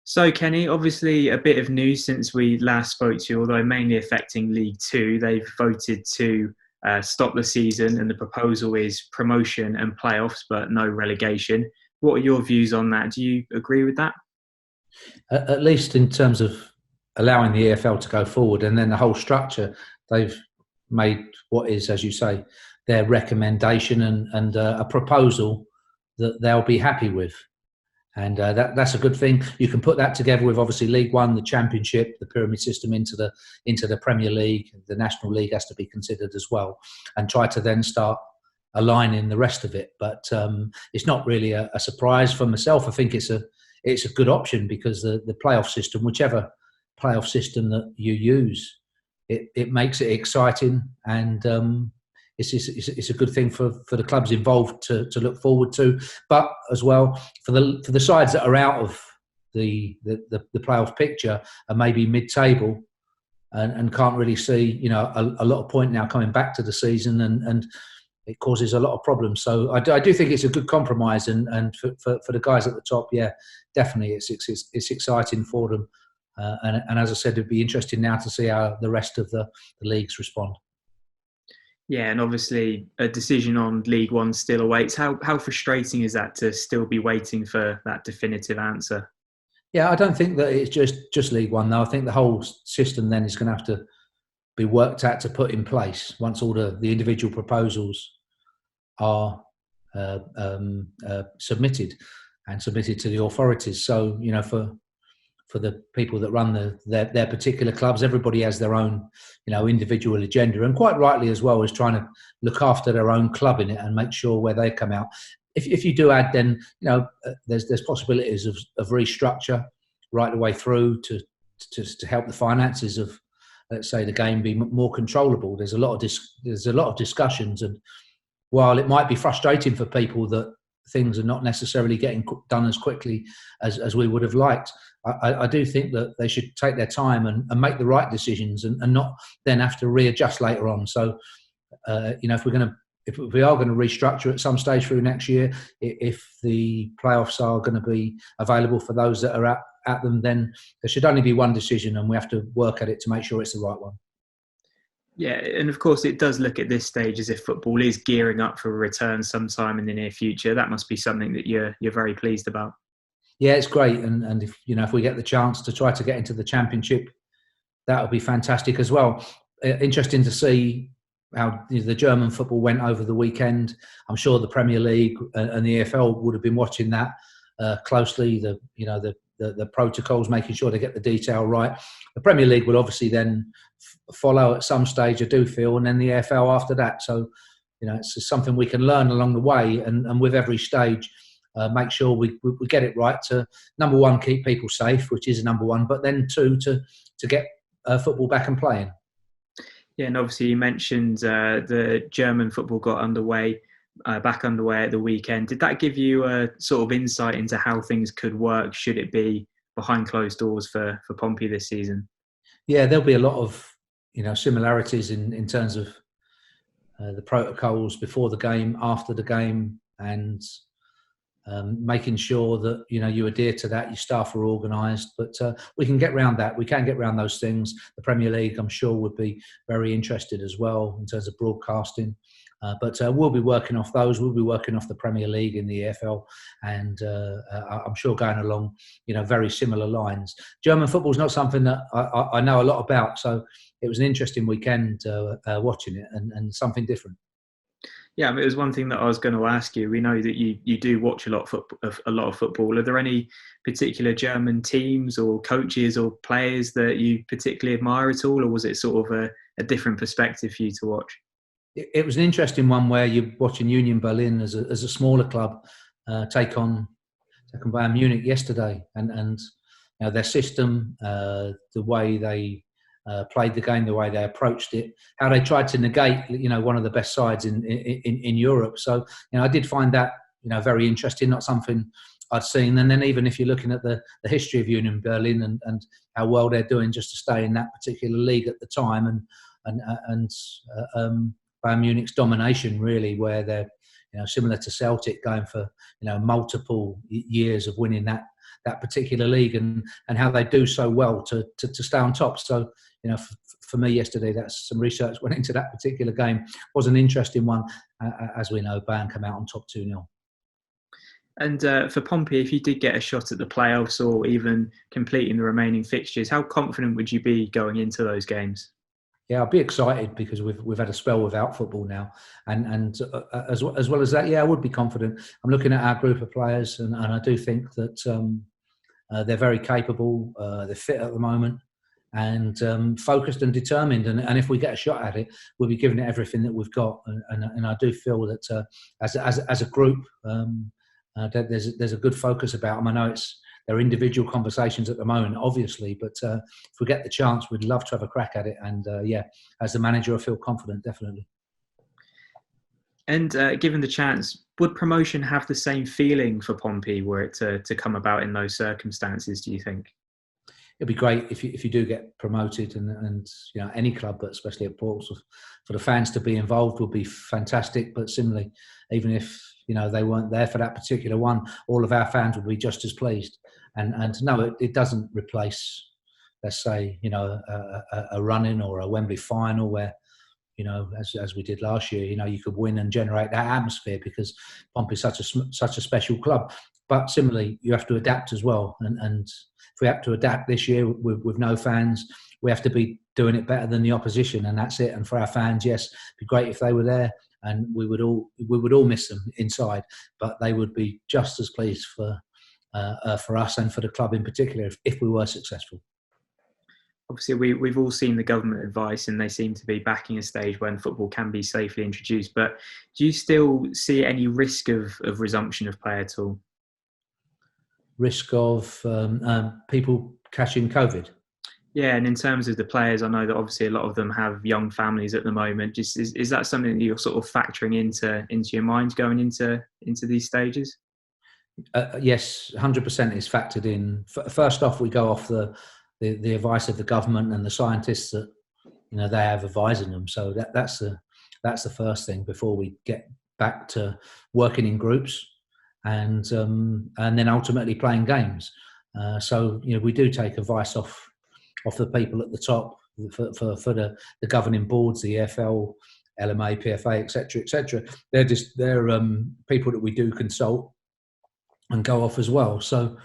So, Kenny, obviously a bit of news since we last spoke to you, although mainly affecting League Two. They've voted to stop the season, and the proposal is promotion and playoffs, but no relegation. What are your views on that? Do you agree with that? At least in terms of allowing the EFL to go forward, and then the whole structure, they've made what is, as you say, their recommendation and a proposal that they'll be happy with. And that's a good thing. You can put that together with obviously League One, the Championship, the pyramid system into the Premier League. The National League has to be considered as well, and try to then start aligning the rest of it. But it's not really a surprise for myself. I think it's a good option because the playoff system, whichever playoff system that you use, it makes it exciting, and it's a good thing for the clubs involved to look forward to, but as well for the sides that are out of the playoff picture and maybe mid-table and can't really see a lot of point now coming back to the season, and it causes a lot of problems. So I do think it's a good compromise, and for the guys at the top, yeah, definitely it's exciting for them, and as I said, it'd be interesting now to see how the rest of the leagues respond. Yeah, and obviously a decision on League One still awaits. How frustrating is that to still be waiting for that definitive answer? Yeah, I don't think that it's just League One though. I think the whole system then is going to have to be worked out to put in place once all the individual proposals are submitted to the authorities. So for the people that run their particular clubs, everybody has their own individual agenda, and quite rightly as well, is trying to look after their own club in it and make sure where they come out. If you do add, then there's possibilities of restructure right the way through to help the finances of, let's say, the game be more controllable. There's a lot of discussions, and while it might be frustrating for people that things are not necessarily getting done as quickly as we would have liked, I do think that they should take their time and make the right decisions, and not then have to readjust later on. So, if we are going to restructure at some stage through next year, if the playoffs are going to be available for those that are at them, then there should only be one decision, and we have to work at it to make sure it's the right one. Yeah, and of course it does look at this stage as if football is gearing up for a return sometime in the near future. That must be something that you're very pleased about. Yeah, it's great, and if we get the chance to try to get into the Championship, that would be fantastic as well. Interesting to see how the German football went over the weekend. I'm sure the Premier League and the EFL would have been watching that closely. The protocols, making sure they get the detail right. The Premier League will obviously then follow at some stage, I do feel, and then the EFL after that. So, it's something we can learn along the way, and with every stage, make sure we get it right to, number one, keep people safe, which is number one, but then two, to get football back and playing. Yeah, and obviously you mentioned the German football got back underway at the weekend. Did that give you a sort of insight into how things could work should it be behind closed doors for Pompey this season? Yeah, there'll be a lot of similarities in terms of the protocols before the game, after the game, and making sure that you adhere to that. Your staff are organised, but we can get around that. We can get around those things. The Premier League, I'm sure, would be very interested as well in terms of broadcasting. But we'll be working off those. We'll be working off the Premier League in the EFL, and I'm sure going along, very similar lines. German football is not something that I know a lot about, so it was an interesting weekend watching it, and something different. Yeah, it was one thing that I was going to ask you. We know that you do watch a lot of football. Are there any particular German teams or coaches or players that you particularly admire at all, or was it sort of a different perspective for you to watch? It was an interesting one where you're watching Union Berlin as a smaller club take on Bayern Munich yesterday, and their system, the way they played the game, the way they approached it, how they tried to negate one of the best sides in Europe. So I did find that very interesting, not something I'd seen. And then even if you're looking at the history of Union Berlin and how well they're doing just to stay in that particular league at the time, and Bayern Munich's domination, really, where they're similar to Celtic, going for multiple years of winning that particular league and how they do so well to stay on top. So, for me yesterday, that's some research went into that particular game. It was an interesting one. As we know, Bayern come out on top 2-0. And for Pompey, if you did get a shot at the playoffs or even completing the remaining fixtures, how confident would you be going into those games? Yeah, I'll be excited because we've had a spell without football now, and as well as that, yeah, I would be confident. I'm looking at our group of players, and I do think that they're very capable. They're fit at the moment, and focused and determined. And if we get a shot at it, we'll be giving it everything that we've got. And I do feel that as a group, that there's a good focus about them. I know they're individual conversations at the moment, obviously, but if we get the chance, we'd love to have a crack at it. And as the manager, I feel confident, definitely. And given the chance, would promotion have the same feeling for Pompey were it to come about in those circumstances, do you think? It'd be great if you do get promoted, and any club, but especially at Portsmouth, for the fans to be involved would be fantastic. But similarly, even if they weren't there for that particular one, all of our fans would be just as pleased. And no, it doesn't replace, let's say, a run-in or a Wembley final where, as we did last year, you could win and generate that atmosphere because Pompey's such a special club. But similarly, you have to adapt as well. And if we have to adapt this year with no fans, we have to be doing it better than the opposition, and that's it. And for our fans, yes, it'd be great if they were there, and we would all miss them inside, but they would be just as pleased for us and for the club in particular if we were successful. Obviously, we've all seen the government advice, and they seem to be backing a stage when football can be safely introduced. But do you still see any risk of resumption of play at all? Risk of people catching COVID? Yeah, and in terms of the players, I know that obviously a lot of them have young families at the moment. Just is that something that you're sort of factoring into your mind going into these stages? Yes, 100% is factored in. First off, we go off the advice of the government and the scientists that they have advising them. So that's the first thing before we get back to working in groups and then ultimately playing games. So we do take advice off the people at the top for the governing boards, the EFL, LMA, PFA, etc. They're people that we do consult and go off as well. So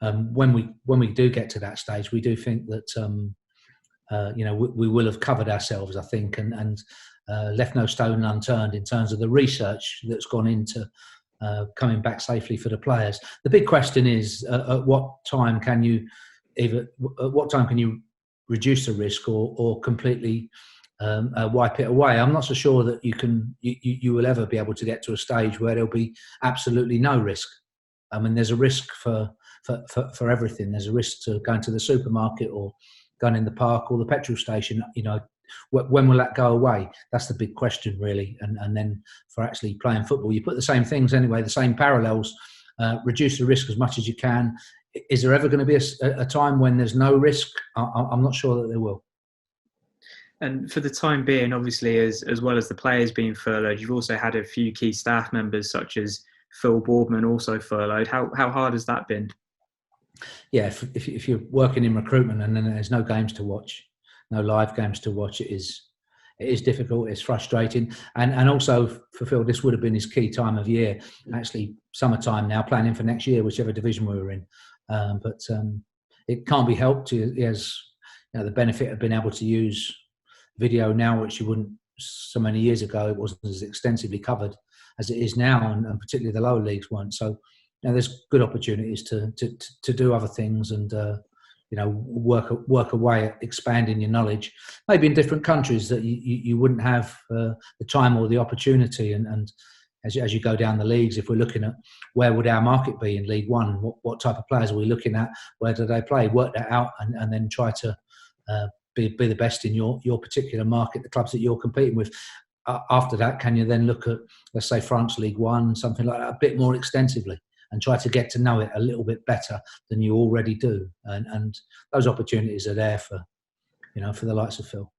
when we do get to that stage, we do think that we will have covered ourselves, I think, and left no stone unturned in terms of the research that's gone into coming back safely for the players. The big question is at what time can you reduce the risk or completely wipe it away? I'm not so sure that you will ever be able to get to a stage where there'll be absolutely no risk. I mean, there's a risk for everything. There's a risk to going to the supermarket or going in the park or the petrol station. When will that go away? That's the big question, really. And then for actually playing football, you put the same things anyway, the same parallels, reduce the risk as much as you can. Is there ever going to be a time when there's no risk? I'm not sure that there will. And for the time being, obviously, as well as the players being furloughed, you've also had a few key staff members such as Phil Boardman also furloughed. How hard has that been? Yeah, if you're working in recruitment and then there's no games to watch, no live games to watch, it is difficult, it's frustrating. And also for Phil, this would have been his key time of year, actually summertime now, planning for next year, whichever division we were in. But it can't be helped. He has the benefit of being able to use video now, which you wouldn't so many years ago. It wasn't as extensively covered as it is now, and particularly the lower leagues weren't. So there's good opportunities to do other things and work away at expanding your knowledge, maybe in different countries that you wouldn't have the time or the opportunity. And as you go down the leagues, if we're looking at where would our market be in League One, what type of players are we looking at, where do they play, work that out, and then try to be the best in your particular market, the clubs that you're competing with. After that, can you then look at, let's say, France League One, something like that, a bit more extensively, and try to get to know it a little bit better than you already do? And those opportunities are there for the likes of Phil.